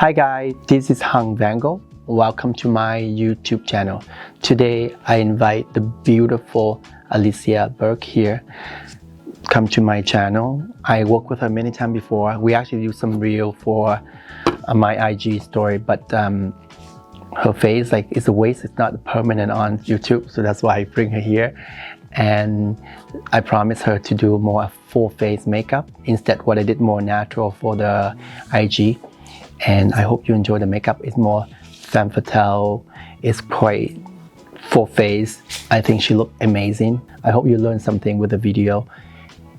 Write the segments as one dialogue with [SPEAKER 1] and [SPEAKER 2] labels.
[SPEAKER 1] Hi guys, this is Vanngo. Welcome to my YouTube channel. Today I invite the beautiful Alicia Burke here. Come to my channel. I worked with her many times before. We actually do some reel for my IG story, but her face, like, it's a waist, it's not permanent on YouTube, so that's why I bring her here. And I promised her to do more full face makeup instead what I did more natural for the IG. And I hope you enjoy the makeup. It's more femme fatale. It's quite full face. I think she looked amazing. I hope you learned something with the video,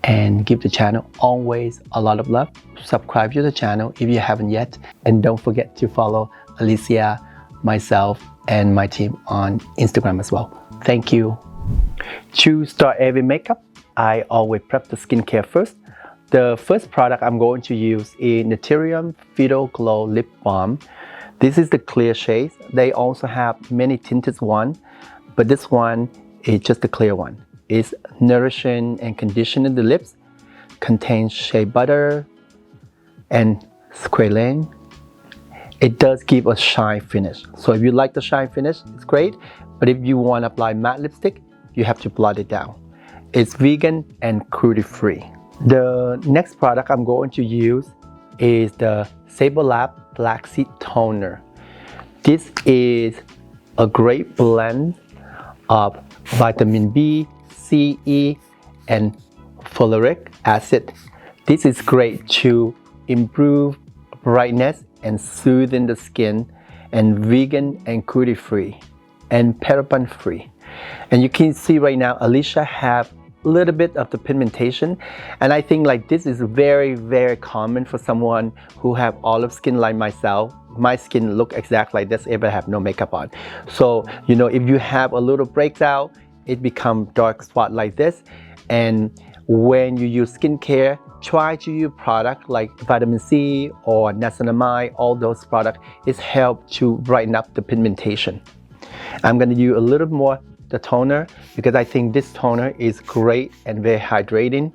[SPEAKER 1] and give the channel always a lot of love. Subscribe to the channel if you haven't yet, and don't forget to follow Alicia, myself, and my team on Instagram as well. Thank you. To start every makeup, I always prep the skincare first. The first product I'm going to use is Naturium Fido Glow Lip Balm. This is the clear shade. They also have many tinted one, but this one is just the clear one. It's nourishing and conditioning the lips, contains shea butter and squalane. It does give a shine finish. So if you like the shine finish, it's great. But if you want to apply matte lipstick, you have to blot it down. It's vegan and cruelty free. The next product I'm going to use is the Sabre Lab Black Seed Toner. This is a great blend of vitamin B, C, E, and folaric acid. This is great to improve brightness and soothing the skin, and vegan and cruelty free and paraben free. And you can see right now Alicia have a little bit of the pigmentation, and I think like this is very common for someone who have olive skin like myself. My skin look exactly like this if I have no makeup on. So you know, if you have a little breaks out, it become dark spot like this. And when you use skincare, try to use product like vitamin C or niacinamide. All those products is help to brighten up the pigmentation. I'm going to use a little more the toner because I think this toner is great and very hydrating.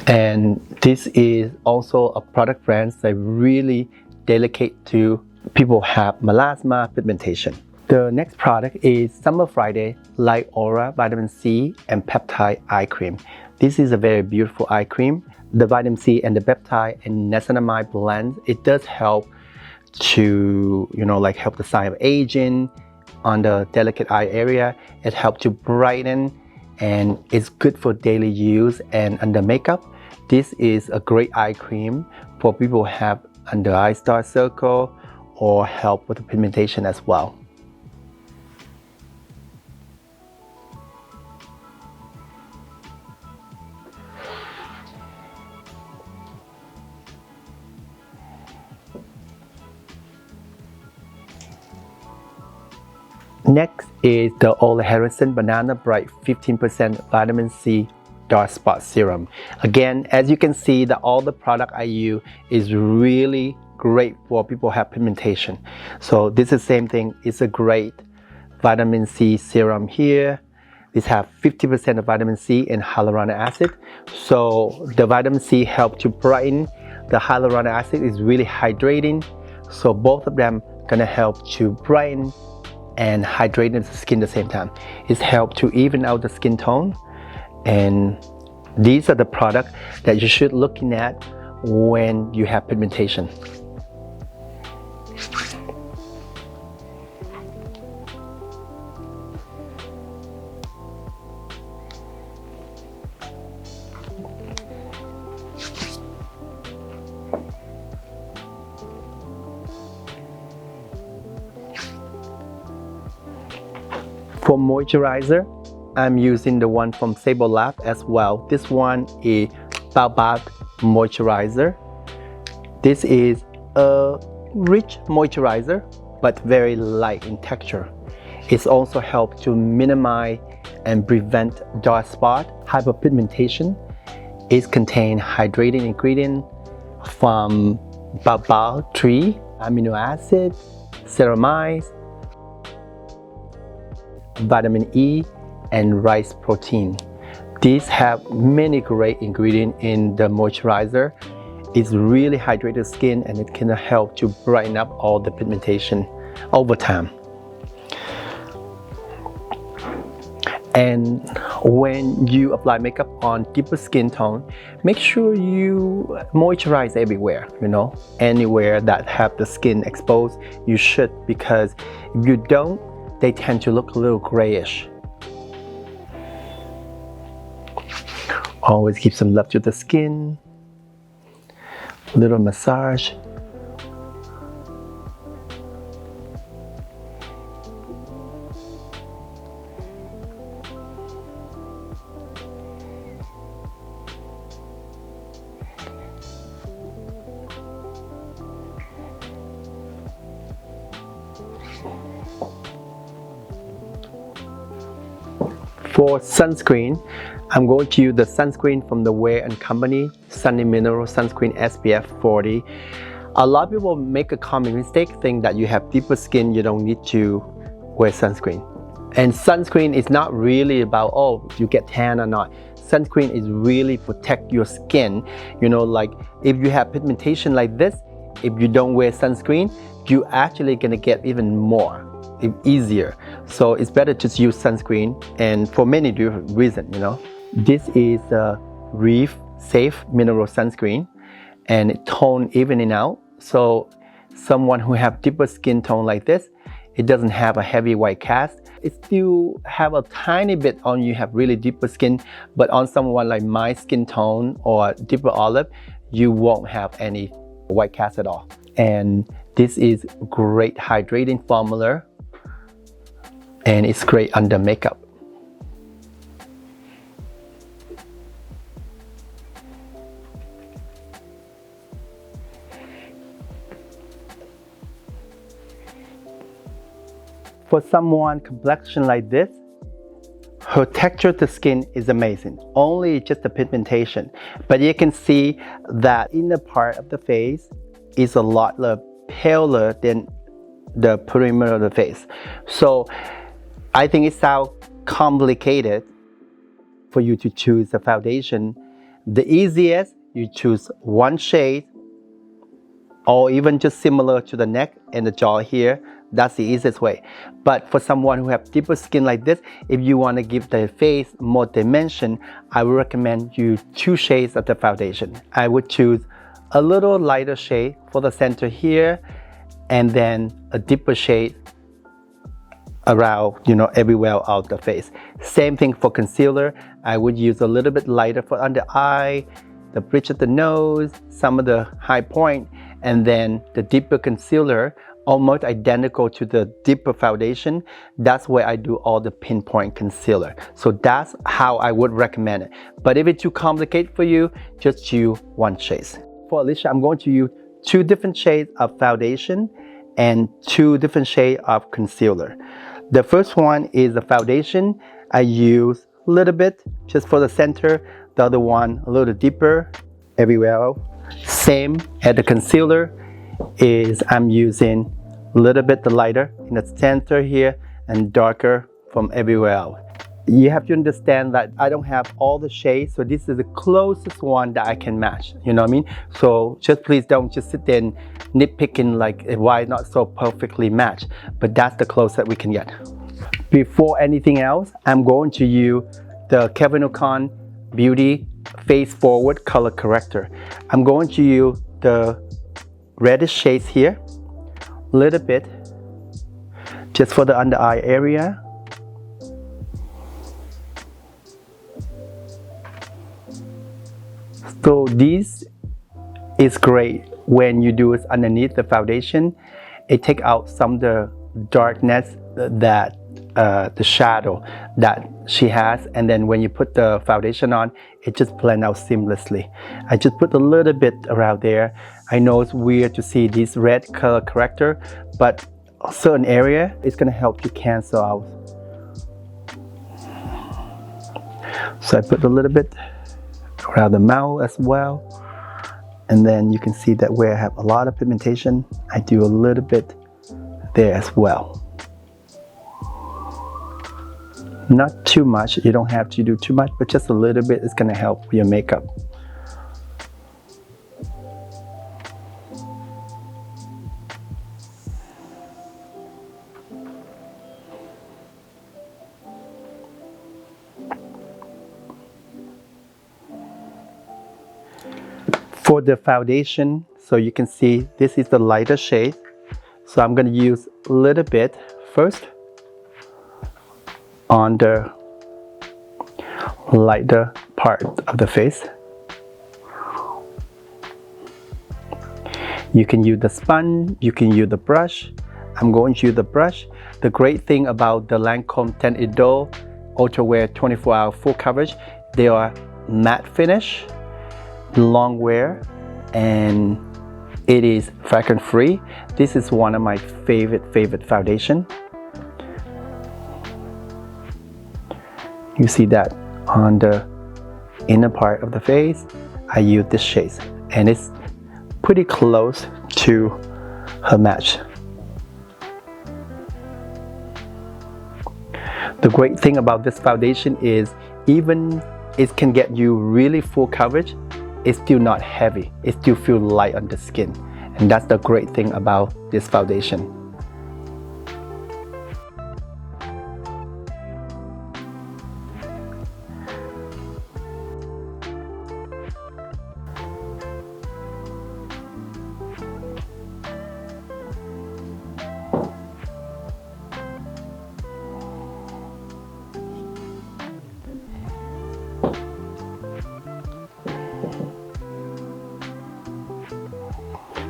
[SPEAKER 1] And this is also a product brand that really delicate to people who have melasma pigmentation. The next product is Summer Friday Light Aura Vitamin C and Peptide Eye Cream. This is a very beautiful eye cream. The vitamin C and the peptide and niacinamide blend, it does help to, you know, like help the sign of aging on the delicate eye area. It helps to brighten, and it's good for daily use and under makeup. This is a great eye cream for people who have under eye star circle or help with the pigmentation as well. Next is the Ole Harrison Banana Bright 15% Vitamin C Dark Spot Serum. Again, as you can see, that all the product I use is really great for people who have pigmentation. So this is the same thing. It's a great vitamin C serum here. This have 50% of vitamin C and hyaluronic acid. So the vitamin C help to brighten. The hyaluronic acid is really hydrating. So both of them gonna help to brighten and hydrating the skin at the same time. It's helped to even out the skin tone. And these are the products that you should looking at when you have pigmentation. For moisturizer, I'm using the one from Sabre Lab as well. This one is Baobab Moisturizer. This is a rich moisturizer, but very light in texture. It also helps to minimize and prevent dark spot, hyperpigmentation. It contains hydrating ingredient from baobab tree, amino acid, ceramides, vitamin E, and rice protein. These have many great ingredients in the moisturizer. It's really hydrated skin, and it can help to brighten up all the pigmentation over time. And when you apply makeup on deeper skin tone, make sure you moisturize everywhere, anywhere that have the skin exposed, you should, because if you don't, they tend to look a little grayish. Always keep some love to the skin. Little massage. For sunscreen, I'm going to use the sunscreen from the Wear & Company Sunny Mineral Sunscreen SPF 40. A lot of people make a common mistake, think that you have deeper skin, you don't need to wear sunscreen. And sunscreen is not really about, oh, you get tan or not. Sunscreen is really protect your skin. Like if you have pigmentation like this, if you don't wear sunscreen, you actually gonna get even more. Easier, so it's better to use sunscreen, and for many different reasons. This is a reef safe mineral sunscreen, and it tone evening out, so someone who have deeper skin tone like this, it doesn't have a heavy white cast. It still have a tiny bit on you have really deeper skin, but on someone like my skin tone or deeper olive, you won't have any white cast at all. And this is great hydrating formula, and it's great under makeup. For someone complexion like this, her texture of the skin is amazing. Only just the pigmentation, but you can see that inner part of the face is a lot paler than the perimeter of the face. So I think it sounds complicated for you to choose a foundation. The easiest, you choose one shade, or even just similar to the neck and the jaw here. That's the easiest way. But for someone who have deeper skin like this, if you want to give the face more dimension, I would recommend you 2 shades of the foundation. I would choose a little lighter shade for the center here, and then a deeper shade around, everywhere out the face. Same thing for concealer. I would use a little bit lighter for under eye, the bridge of the nose, some of the high point, and then the deeper concealer, almost identical to the deeper foundation. That's where I do all the pinpoint concealer. So that's how I would recommend it. But if it's too complicated for you, just use 1 shade. For Alicia, I'm going to use 2 different shades of foundation and 2 different shades of concealer. The first one is the foundation. I use a little bit just for the center. The other one a little deeper everywhere. Same as the concealer is I'm using a little bit lighter in the center here and darker from everywhere else. You have to understand that I don't have all the shades, so this is the closest one that I can match, you know what I mean? So just please don't just sit there and nitpicking like why not so perfectly matched, but that's the closest we can get. Before anything else, I'm going to use the Kevyn Aucoin Beauty Face Forward Color Corrector. I'm going to use the reddish shades here, a little bit, just for the under eye area. So this is great when you do it underneath the foundation. It takes out some of the darkness that the shadow that she has, and then when you put the foundation on, it just blends out seamlessly. I just put a little bit around there. I know it's weird to see this red color corrector, but a certain area is going to help you cancel out. So I put a little bit around the mouth as well, and then you can see that where I have a lot of pigmentation, I do a little bit there as well. Not too much, you don't have to do too much, but just a little bit is going to help your makeup. For the foundation, so you can see this is the lighter shade. So I'm going to use a little bit first on the lighter part of the face. You can use the sponge, you can use the brush. I'm going to use the brush. The great thing about the Lancome Tinted Duo Ultra Wear 24-hour full coverage, they are matte finish, long wear, and it is fragrance free. This is one of my favorite foundation. You see that on the inner part of the face. I use this shade and it's pretty close to her match. The great thing about this foundation is even it can get you really full coverage, it's still not heavy. It still feels light on the skin. And that's the great thing about this foundation.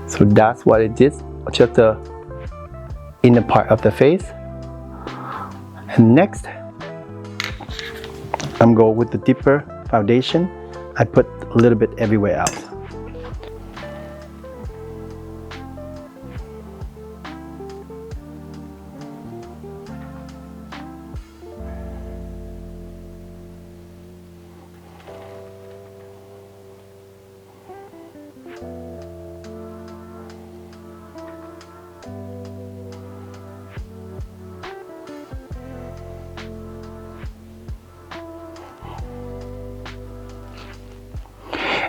[SPEAKER 1] So that's what it is, just the inner part of the face. And next, I'm going with the deeper foundation. I put a little bit everywhere else.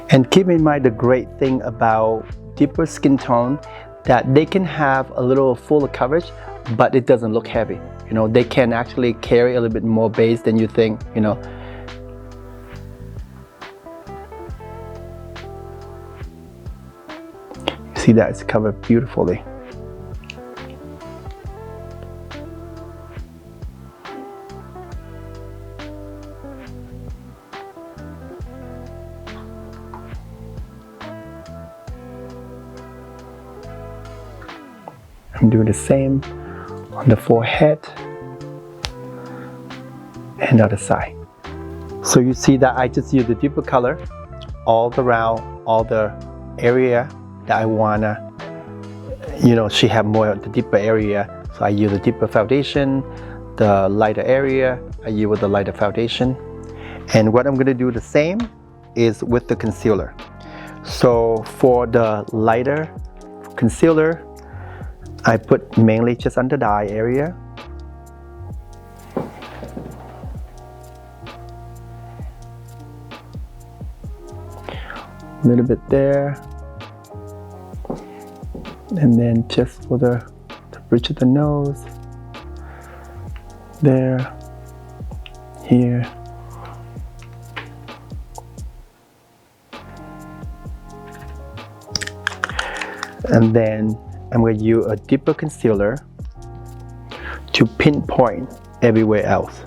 [SPEAKER 1] And keep in mind the great thing about deeper skin tone, that they can have a little fuller coverage, but it doesn't look heavy. You know, they can actually carry a little bit more base than you think, you know. You see that it's covered beautifully. I'm doing the same on the forehead and other side. So you see that I just use the deeper color all around all the area that I wanna, you know, she have more of the deeper area. So I use the deeper foundation, the lighter area, I use with the lighter foundation. And what I'm gonna do the same is with the concealer. So for the lighter concealer, I put mainly just under the eye area. A little bit there. And then just for the bridge of the nose. There. Here. And then I'm going to use a deeper concealer to pinpoint everywhere else.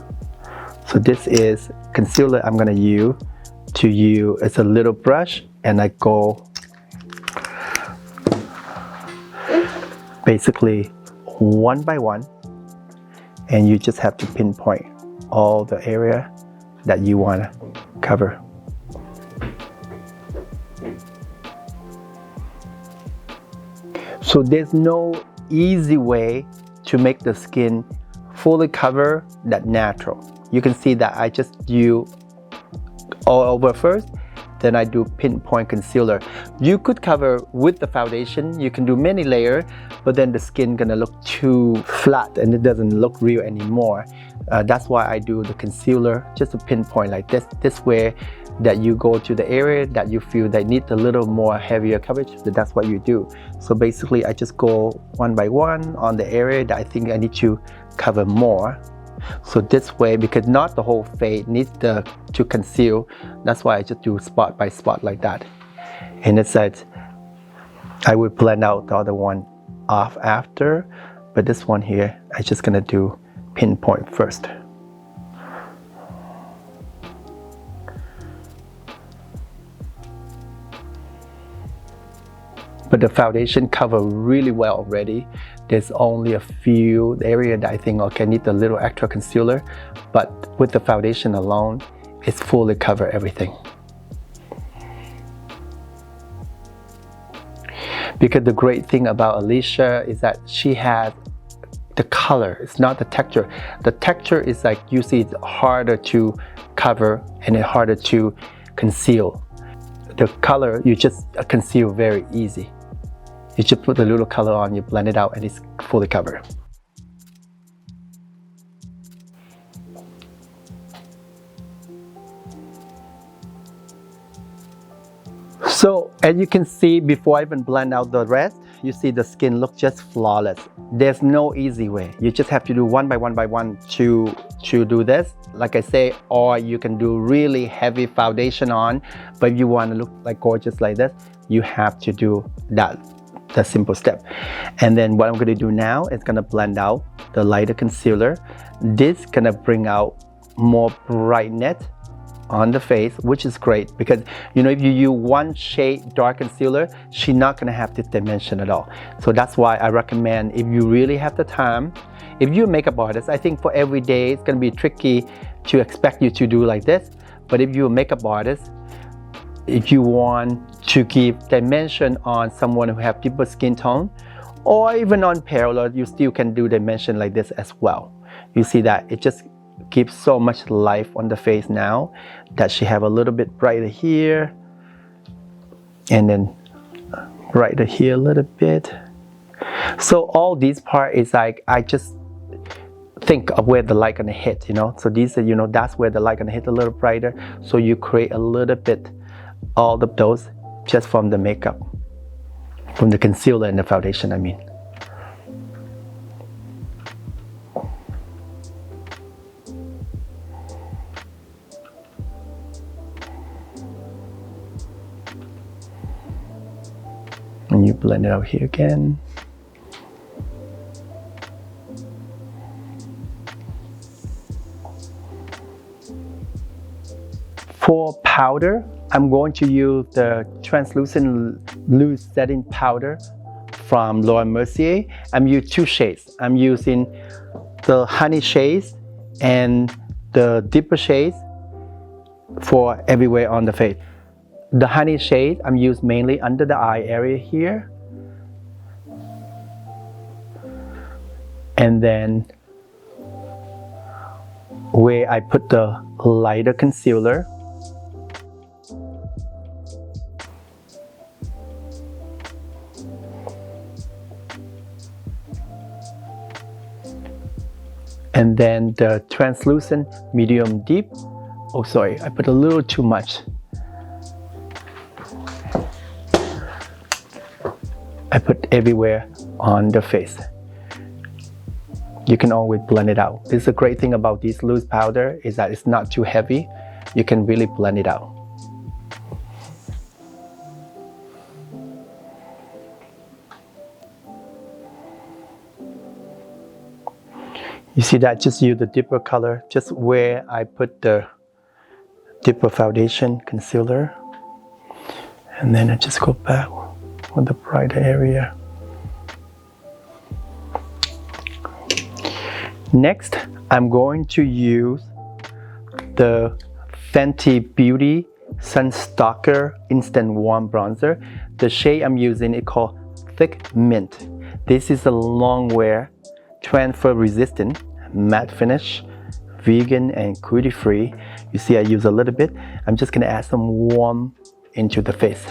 [SPEAKER 1] So this is concealer I'm going to use it's a little brush, and I go basically one by one, and you just have to pinpoint all the area that you want to cover. So there's no easy way to make the skin fully cover that natural. You can see that I just do all over first, then I do pinpoint concealer. You could cover with the foundation, you can do many layers, but then the skin gonna look too flat and it doesn't look real anymore. That's why I do the concealer, just to pinpoint like this. This way that you go to the area that you feel that need a little more heavier coverage, that's what you do. So basically I just go one by one on the area that I think I need to cover more. So this way, because not the whole face needs to conceal, that's why I just do spot by spot like that. And it said I would blend out the other one off after, but this one here, I'm just gonna do pinpoint first. But the foundation cover really well already. There's only a few areas that I think, okay, I need a little extra concealer, but with the foundation alone, it's fully cover everything. Because the great thing about Alicia is that she has the color, it's not the texture. The texture is like, you see, it's harder to cover and it's harder to conceal. The color, you just conceal very easy. You just put a little color on, you blend it out, and it's fully covered. So, as you can see, before I even blend out the rest, you see the skin looks just flawless. There's no easy way. You just have to do one by one to do this. Like I say, or you can do really heavy foundation on, but if you want to look like gorgeous like this, you have to do that simple step. And then what I'm going to do now is going to blend out the lighter concealer. This gonna bring out more brightness on the face, which is great because, you know, if you use one shade dark concealer, she's not gonna have this dimension at all. So that's why I recommend, if you really have the time, if you're a makeup artist, I think for every day it's gonna be tricky to expect you to do like this. But if you're a makeup artist, if you want to give dimension on someone who have deeper skin tone, or even on parallel, you still can do dimension like this as well. You see that it just gives so much life on the face now that she have a little bit brighter here and then brighter here a little bit. So all these part is like, I just think of where the light gonna hit, you know. So these are, you know, that's where the light gonna hit a little brighter. So you create a little bit all of those just from the makeup, from the concealer and the foundation, I mean. And you blend it out here again. For powder, I'm going to use the translucent loose setting powder from Laura Mercier. I'm using two shades. I'm using the honey shades and the deeper shades for everywhere on the face. The honey shade I'm using mainly under the eye area here. And then where I put the lighter concealer. And then the translucent medium deep. Oh, sorry, I put a little too much. I put everywhere on the face. You can always blend it out. This is a great thing about this loose powder is that it's not too heavy. You can really blend it out. You see that, just use the deeper color, just where I put the deeper foundation concealer. And then I just go back with the brighter area. Next, I'm going to use the Fenty Beauty Sun Stalker Instant Warm Bronzer. The shade I'm using is called Thick Mint. This is a long wear, transfer resistant, matte finish, vegan and cruelty free. You see I use a little bit. I'm just gonna add some warmth into the face.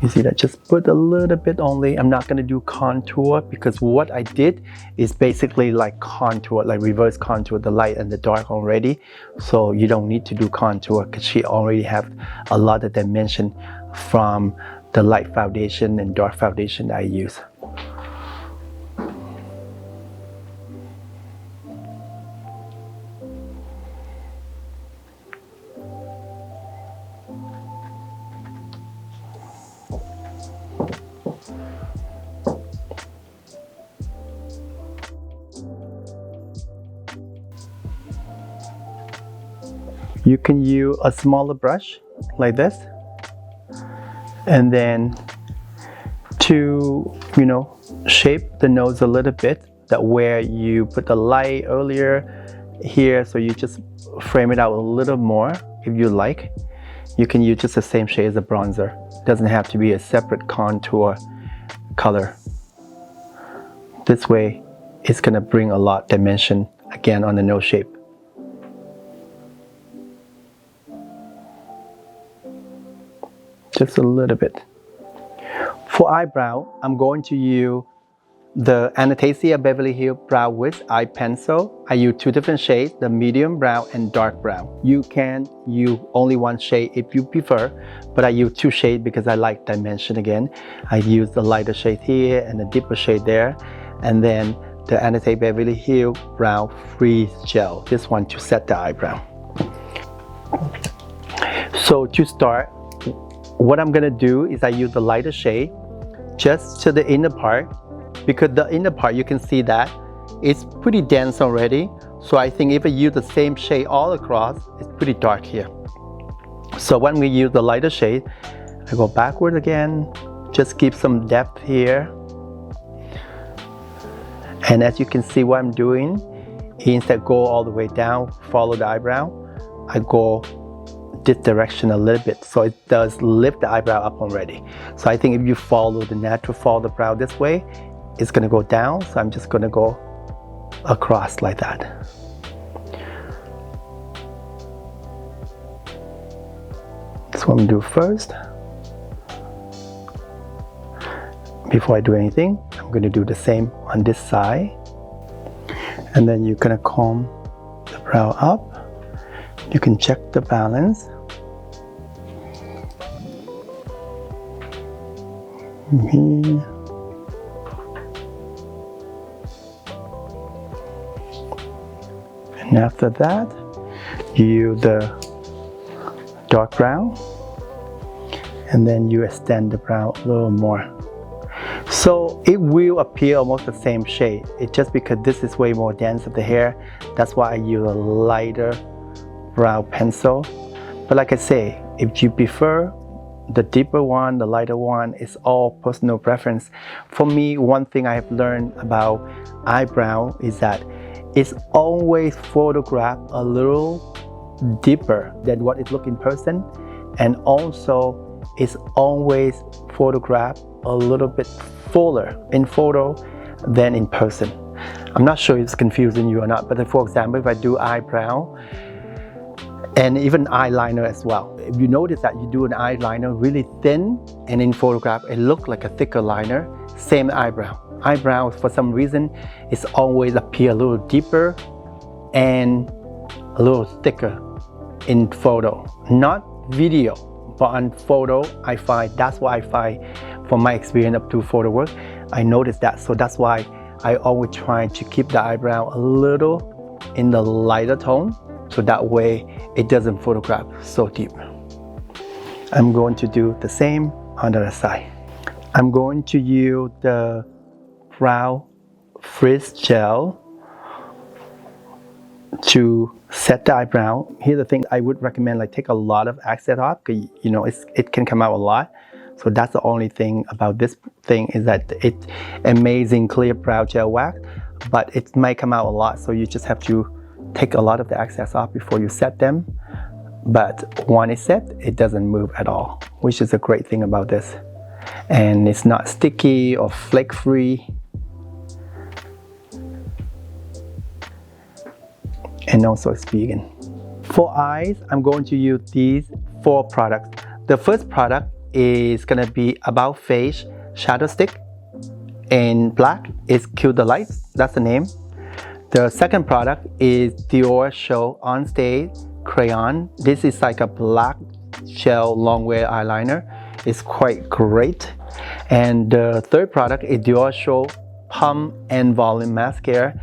[SPEAKER 1] You see that, just put a little bit only. I'm not gonna do contour because what I did is basically like contour, like reverse contour the light and the dark already. So you don't need to do contour because she already have a lot of dimension from the light foundation and dark foundation that I use. You can use a smaller brush like this, and then to shape the nose a little bit, that where you put the light earlier here, so you just frame it out a little more if you like. You can use just the same shade as a bronzer. It doesn't have to be a separate contour color. This way it's gonna bring a lot dimension again on the nose shape. Just a little bit. For eyebrow, I'm going to use the Anastasia Beverly Hills Brow Wiz Eye Pencil. I use two different shades, the medium brown and dark brown. You can use only one shade if you prefer, but I use two shades because I like dimension again. I use the lighter shade here and the deeper shade there, and then the Anastasia Beverly Hills Brow Freeze Gel, this one to set the eyebrow. So to start, what I'm gonna do is I use the lighter shade just to the inner part, because the inner part you can see that it's pretty dense already. So I think if I use the same shade all across, it's pretty dark here. So when we use the lighter shade, I go backward again, just keep some depth here. And as you can see what I'm doing, instead of go all the way down, follow the eyebrow, I go this direction a little bit, so it does lift the eyebrow up already. So I think if you follow the natural fall of the brow this way, it's gonna go down. So I'm just gonna go across like that. That's what I'm gonna do first. Before I do anything, I'm gonna do the same on this side. And then you're gonna comb the brow up. You can check the balance. Here. And after that, you use the dark brown, and then you extend the brow a little more. So it will appear almost the same shade. It's just because this is way more dense of the hair. That's why I use a lighter brow pencil. But like I say, if you prefer the deeper one, the lighter one, it's all personal preference. For me, one thing I have learned about eyebrow is that it's always photographed a little deeper than what it looks in person, and also it's always photographed a little bit fuller in photo than in person. I'm not sure if it's confusing you or not, but for example, if I do eyebrow and even eyeliner as well, if you notice that you do an eyeliner really thin, and in photograph it looks like a thicker liner, same eyebrow. Eyebrow, for some reason, it's always appear a little deeper and a little thicker in photo, not video, but on photo. I find that's why I find, from my experience up to photo work, I noticed that. So that's why I always try to keep the eyebrow a little in the lighter tone, so that way it doesn't photograph so deep. I'm going to do the same on the other side. I'm going to use the Brow Frizz Gel to set the eyebrow. Here's the thing, I would recommend like take a lot of excess off, because it can come out a lot. So that's the only thing about this thing, is that it's amazing clear brow gel wax, but it might come out a lot, so you just have to take a lot of the excess off before you set them. But when it's set, it doesn't move at all, which is a great thing about this. And it's not sticky or flake free. And also it's vegan. For eyes, I'm going to use these 4 products. The first product is gonna be About Face Shadow Stick in black. It's Kill the Lights, that's the name. The second product is Dior Show On Stage Crayon. This is like a black gel long wear eyeliner. It's quite great. And the third product is Dior Show Pump and Volume Mascara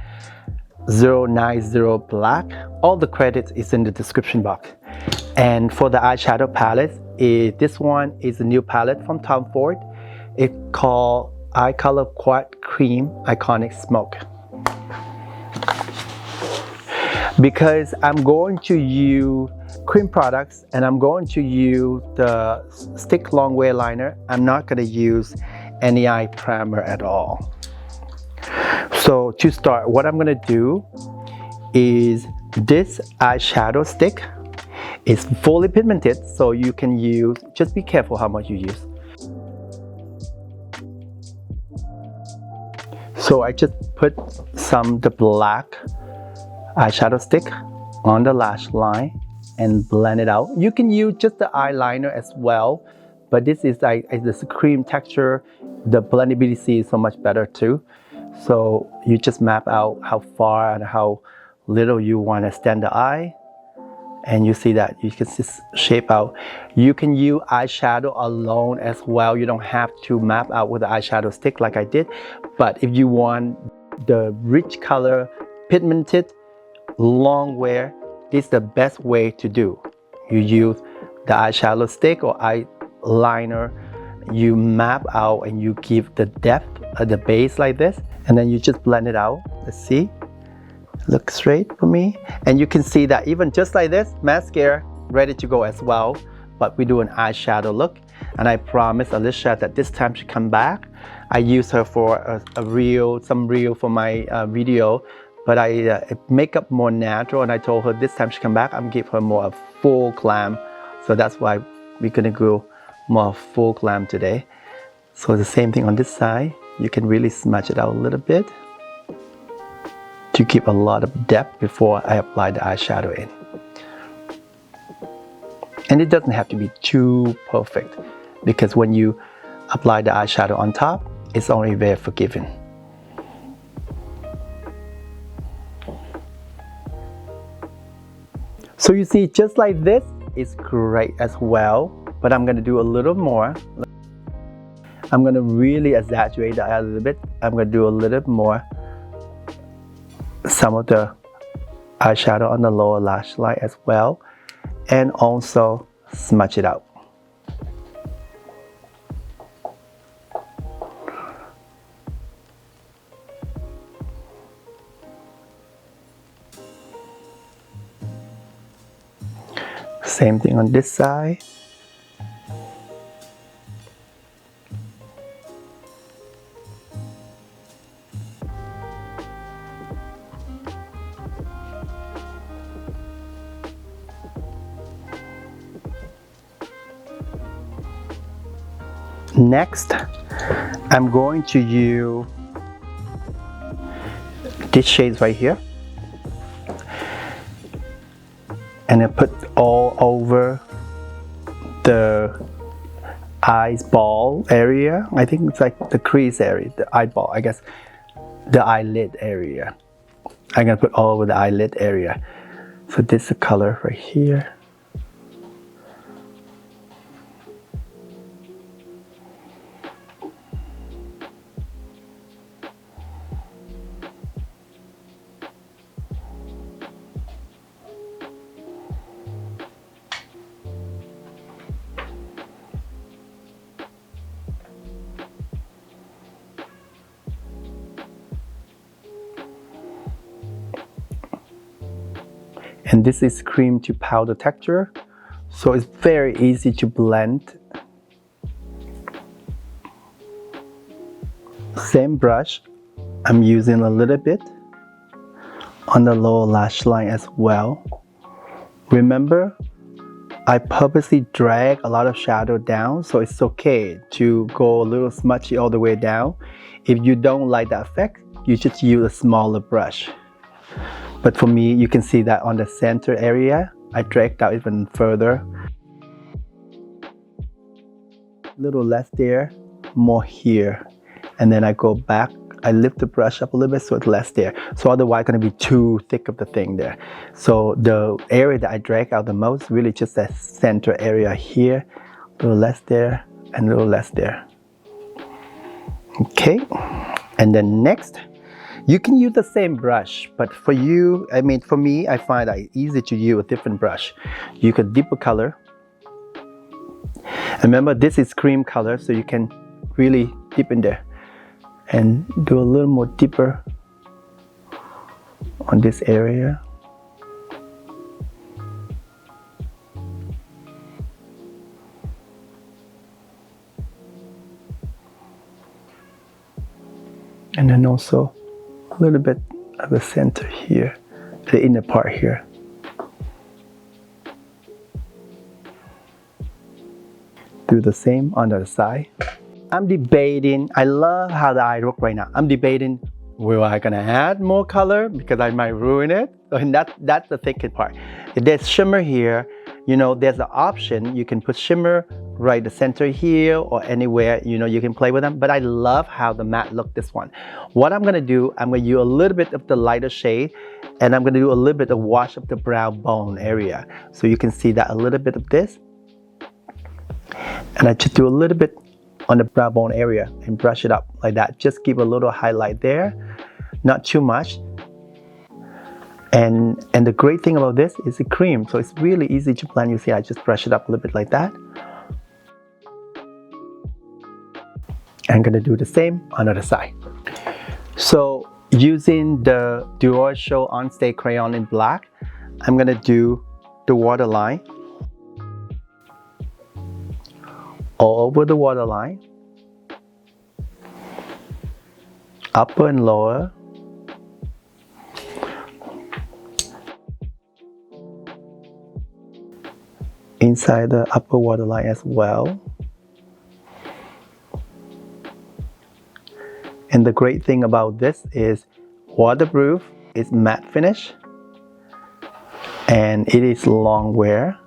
[SPEAKER 1] 090 Black. All the credits is in the description box. And for the eyeshadow palette, this one is a new palette from Tom Ford. It's called Eye Color Quad Cream Iconic Smoke. Because I'm going to use cream products, and I'm going to use the stick long wear liner. I'm not going to use any eye primer at all. So to start, what I'm going to do is this eyeshadow stick is fully pigmented, so you can use, just be careful how much you use. So I just put the black eyeshadow stick on the lash line and blend it out. You can use just the eyeliner as well, but this is like this cream texture. The blendability is so much better too. So you just map out how far and how little you want to extend the eye, and you see that you can just shape out. You can use eyeshadow alone as well. You don't have to map out with the eyeshadow stick like I did, but if you want the rich color, pigmented, long wear, this is the best way to do. You use the eyeshadow stick or eyeliner, you map out and you give the depth of the base like this, and then you just blend it out. Let's see, look straight for me, and you can see that even just like this, mascara ready to go as well. But we do an eyeshadow look, and I promise Alicia that this time she come back. I use her for some reel for my video, but I make up more natural, and I told her this time she come back, I'm give her more of full glam. So that's why we're gonna go more full glam today. So the same thing on this side, you can really smudge it out a little bit to keep a lot of depth before I apply the eyeshadow in. And it doesn't have to be too perfect, because when you apply the eyeshadow on top, it's only very forgiving. So you see, just like this is great as well, but I'm gonna do a little more. I'm gonna really exaggerate the eye a little bit. I'm gonna do a little more, some of the eyeshadow on the lower lash line as well, and also smudge it out. Same thing on this side. Next, I'm going to use this shade right here, and I put all over the eyeball area. I think it's like the crease area, the eyeball, I guess, the eyelid area. I'm gonna put all over the eyelid area. So this is the color right here. And this is cream to powder texture, so it's very easy to blend. Same brush, I'm using a little bit on the lower lash line as well. Remember, I purposely drag a lot of shadow down, so it's okay to go a little smudgy all the way down. If you don't like that effect, you just use a smaller brush. But for me, you can see that on the center area, I dragged out even further. A little less there, more here. And then I go back, I lift the brush up a little bit so it's less there. So otherwise it's gonna be too thick of the thing there. So the area that I drag out the most, really just that center area here. A little less there and a little less there. Okay, and then next, you can use the same brush, but for you, I mean for me, I find that it's easy to use a different brush. You could dip a color. And remember, this is cream color, so you can really dip in there and do a little more deeper on this area. And then also a little bit of the center here, the inner part here. Do the same on the other side. I'm debating, I love how the eye look right now. I'm debating, will I gonna add more color because I might ruin it? And that's the thinking part. If there's shimmer here, you know, there's an option. You can put shimmer right the center here or anywhere, you know, you can play with them. But I love how the matte look this one. What I'm gonna do, I'm gonna use a little bit of the lighter shade, and I'm gonna do a little bit of wash of the brow bone area. So you can see that a little bit of this. And I just do a little bit on the brow bone area and brush it up like that. Just give a little highlight there, not too much. And the great thing about this is the cream, so it's really easy to blend. You see, I just brush it up a little bit like that. I'm gonna do the same on the other side. So using the Dior Show On Stay crayon in black, I'm gonna do the waterline all over the waterline, upper and lower, inside the upper waterline as well. And the great thing about this is waterproof, it's matte finish, and it is long wear.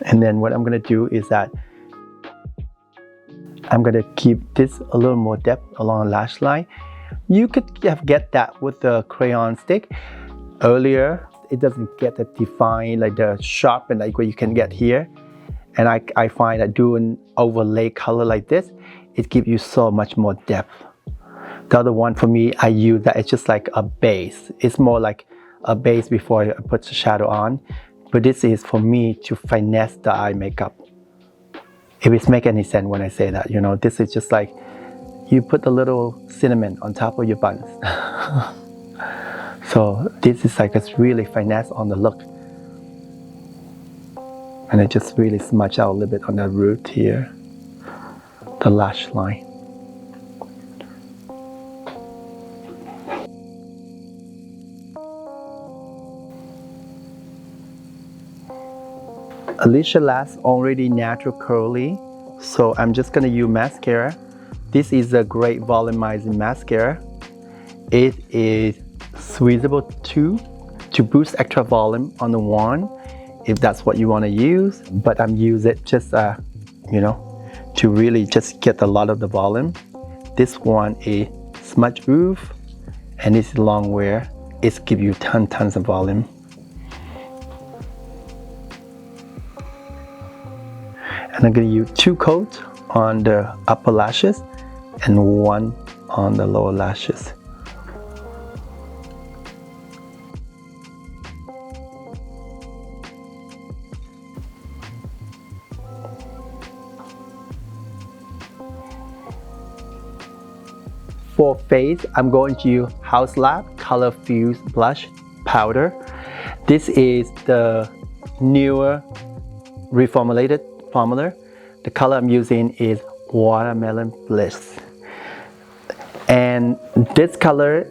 [SPEAKER 1] And then what I'm gonna do is that I'm gonna keep this a little more depth along the lash line. You could get that with the crayon stick. Earlier, it doesn't get that defined, like the sharp and like what you can get here. And I find that doing overlay color like this, it gives you so much more depth. The other one for me, I use that, it's just like a base. It's more like a base before I put the shadow on. But this is for me to finesse the eye makeup. If it makes any sense when I say that, you know, this is just like you put a little cinnamon on top of your buns. So this is like it's really finesse on the look. And I just really smudge out a little bit on the root here, the lash line. Alicia Lass already natural curly, so I'm just gonna use mascara. This is a great volumizing mascara. It is squeezable too to boost extra volume on the wand if that's what you want to use, but I'm using it just you know, to really just get a lot of the volume. This one is smudge proof and it's long wear. It gives you tons of volume. And I'm going to use 2 coats on the upper lashes and 1 on the lower lashes. For face, I'm going to use House Lab Color Fuse Blush Powder. This is the newer reformulated formula. The color I'm using is Watermelon Bliss. And this color,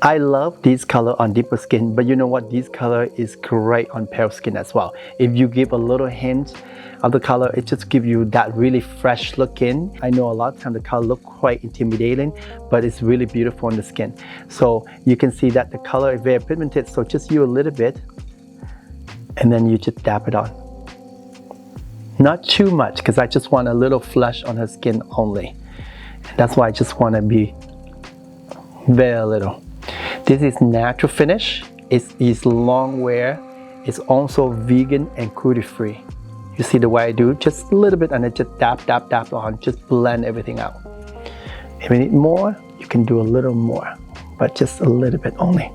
[SPEAKER 1] I love this color on deeper skin, but you know what? This color is great on pale skin as well. If you give a little hint of the color, it just gives you that really fresh look in. I know a lot of times the color look quite intimidating, but it's really beautiful on the skin. So you can see that the color is very pigmented, so just use a little bit and then you just dab it on. Not too much, because I just want a little flush on her skin only. And that's why I just want to be very little. This is natural finish. It's long wear. It's also vegan and cruelty free. You see the way I do? Just a little bit and I just dab on, just blend everything out. If you need more, you can do a little more, but just a little bit only.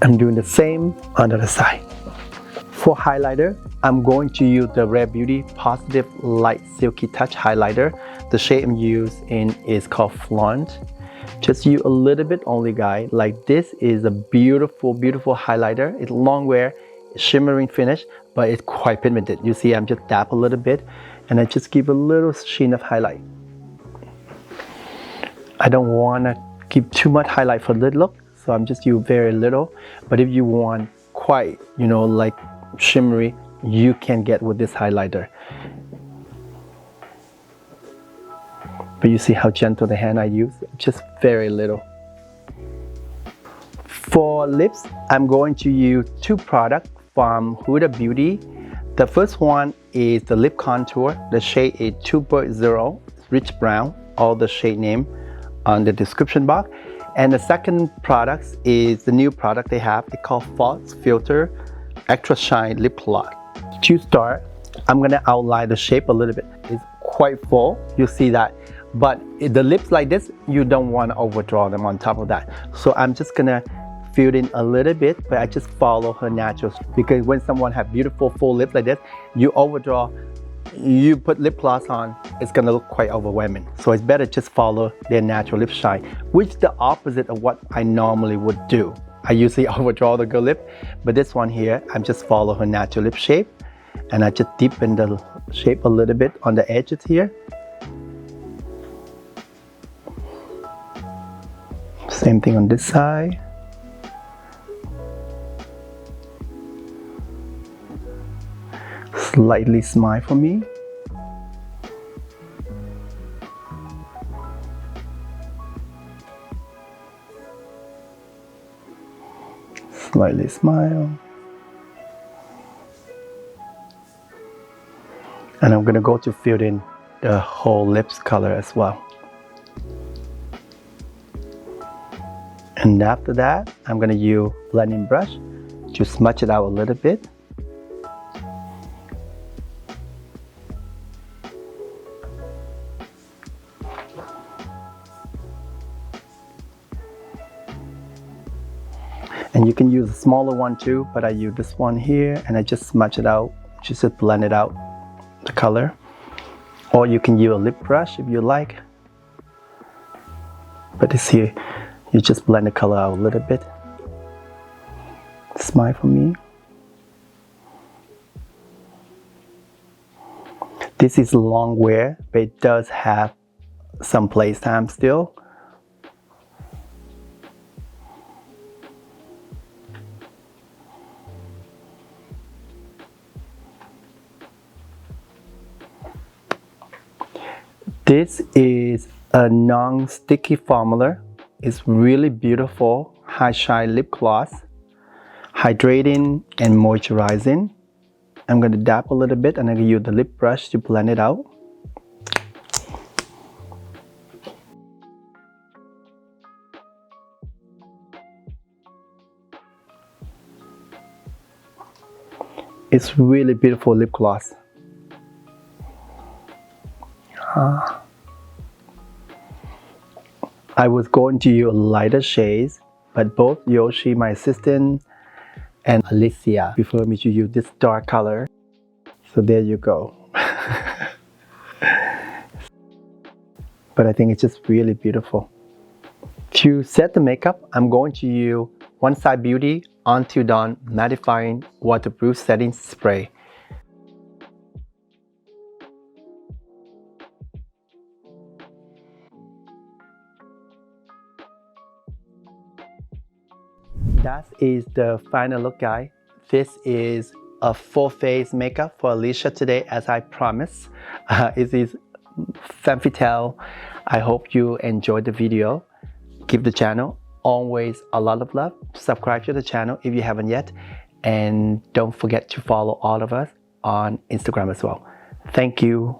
[SPEAKER 1] I'm doing the same on the other side. For highlighter, I'm going to use the Rare Beauty Positive Light Silky Touch Highlighter. The shade I'm using is called Flaunt. Just use a little bit only, guys. Like this is a beautiful, beautiful highlighter. It's long wear. shimmering finish, but it's quite pigmented. You see, I'm just dab a little bit, and I just give a little sheen of highlight. I don't want to give too much highlight for the look, so I'm just use very little. But if you want quite, you know, like shimmery, you can get with this highlighter. But you see how gentle the hand I use, just very little. For lips, I'm going to use two products from Huda Beauty. The first one is the lip contour. The shade is 2.0 Rich Brown, all the shade name on the description box. And the second product is the new product they have. It's called False Filter Extra Shine Lip Gloss. To start, I'm gonna outline the shape a little bit. It's quite full, you see that. But the lips like this, you don't want to overdraw them on top of that. So I'm just gonna fill in a little bit, but I just follow her natural. Because when someone have beautiful full lips like this, you overdraw, you put lip gloss on, it's gonna look quite overwhelming. So it's better just follow their natural lip shine, which is the opposite of what I normally would do. I usually overdraw the girl lip, but this one here, I'm just follow her natural lip shape, and I just deepen the shape a little bit on the edges here. Same thing on this side. Slightly smile for me. Slightly smile. And I'm gonna go to fill in the whole lips color as well. And after that, I'm gonna use blending brush to smudge it out a little bit. And you can use a smaller one too, but I use this one here and I just smudge it out, just to blend it out, the color. Or you can use a lip brush if you like. But this here, you just blend the color out a little bit. Smile for me. This is long wear, but it does have some place time still. This is a non-sticky formula. It's really beautiful, high shine lip gloss, hydrating and moisturizing. I'm going to dab a little bit and I'm going to use the lip brush to blend it out. It's really beautiful lip gloss. I was going to use lighter shades, but both Yoshi, my assistant, and Alicia prefer me to use this dark color. So there you go. But I think it's just really beautiful. To set the makeup, I'm going to use One Side Beauty Until Dawn Mattifying Waterproof Setting Spray. That is the final look, guys. This is a full face makeup for Alicia today, as I promised. It is femme fatale. I hope you enjoyed the video. Give the channel always a lot of love. Subscribe to the channel if you haven't yet. And don't forget to follow all of us on Instagram as well. Thank you.